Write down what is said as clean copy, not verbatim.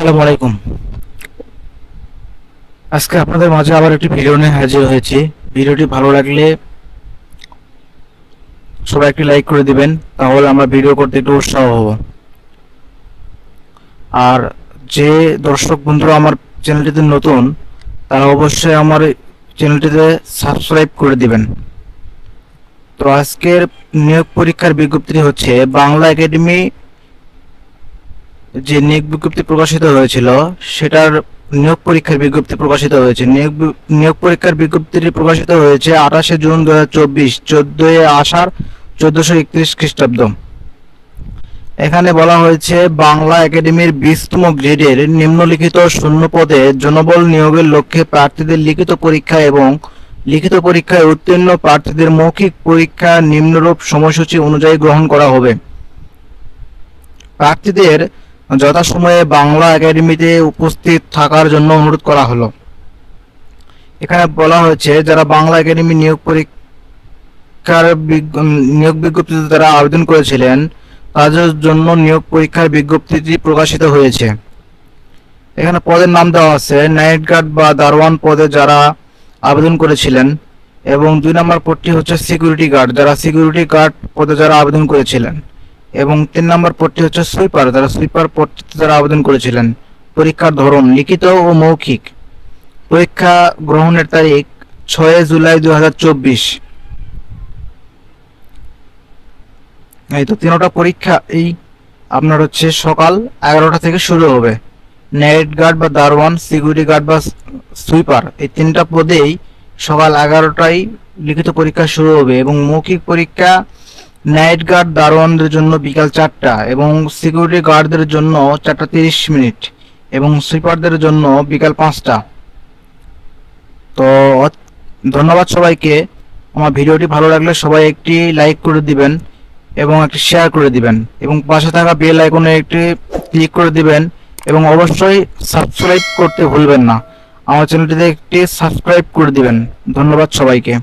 আসসালামু আলাইকুম। আজকে আপনাদের মাঝে আবার একটি ভিডিও নিয়ে হাজির হয়েছি। ভিডিওটি ভালো লাগলে সবাই একটি লাইক করে দিবেন, তাহলে আমরা ভিডিও করতে একটু উৎসাহ হব। আর যে দর্শক বন্ধুরা আমার চ্যানেলটিতে নতুন, তারা অবশ্যই আমার চ্যানেলটিতে সাবস্ক্রাইব করে দিবেন। তো আজকের নিয়োগ পরীক্ষার বিজ্ঞপ্তি হচ্ছে বাংলা একাডেমি যে নিয়োগ বিজ্ঞপ্তি প্রকাশিত হয়েছিল সেটার নিয়োগ পরীক্ষার বিজ্ঞপ্তি প্রকাশিত হয়েছে। নিয়োগ পরীক্ষার বিজ্ঞপ্তিটি প্রকাশিত হয়েছে 28 জুন 2024, 14 আষাঢ় 1431 খ্রিস্টাব্দ। এখানে বলা হয়েছে বাংলা একাডেমির 20তম গ্রেডের নিম্নলিখিত শূন্য পদে জনবল নিয়োগের লক্ষ্যে প্রার্থীদের লিখিত পরীক্ষা এবং লিখিত পরীক্ষায় উত্তীর্ণ প্রার্থীদের মৌখিক পরীক্ষা নিম্নরূপ সময়সূচি অনুযায়ী গ্রহণ করা হবে। প্রার্থীদের যথাসময়ে বাংলা একাডেমিতে উপস্থিত থাকার জন্য অনুরোধ করা হলো। এখানে বলা হয়েছে যারা বাংলা একাডেমি নিয়োগ বিজ্ঞপ্তিতে যারা আবেদন করেছিলেন তাদের জন্য নিয়োগ পরীক্ষার বিজ্ঞপ্তিটি প্রকাশিত হয়েছে। এখানে পদের নাম দেওয়া আছে নাইট গার্ড বা দারোয়ান পদে যারা আবেদন করেছিলেন, এবং 2 নম্বর পদটি হচ্ছে সিকিউরিটি গার্ড, যারা সিকিউরিটি গার্ড পদে যারা আবেদন করেছিলেন, এবং 3 নম্বর পদটি হচ্ছে সুইপার, যারা সুইপার পদটিতে যারা আবেদন করেছিলেন। পরীক্ষার ধরন লিখিত ও মৌখিক। পরীক্ষা গ্রহণের তারিখ 6 জুলাই 2024। এই তো 3টা পরীক্ষা এই আপনার হচ্ছে সকাল 11টা থেকে শুরু হবে। নাইট গার্ড বা দারোয়ান, সিকিউরিটি গার্ড বা সুইপার, এই 3টা পদেই সকাল 11টায় লিখিত পরীক্ষা শুরু হবে, এবং মৌখিক পরীক্ষা নাইট গার্ড দারোয়ানদের জন্য বিকাল 4টা, এবং সিকিউরিটি গার্ডদের জন্য 4:30 এবং সুইপারদের জন্য বিকাল 5টা। তো ধন্যবাদ সবাইকে। আমার ভিডিওটি ভালো লাগলে সবাই একটি লাইক করে দিবেন এবং একটি শেয়ার করে দিবেন, এবং পাশে থাকা বেল আইকনে একটি ক্লিক করে দিবেন, এবং অবশ্যই সাবস্ক্রাইব করতে ভুলবেন না। আমার চ্যানেলটিতে একটি সাবস্ক্রাইব করে দিবেন। ধন্যবাদ সবাইকে।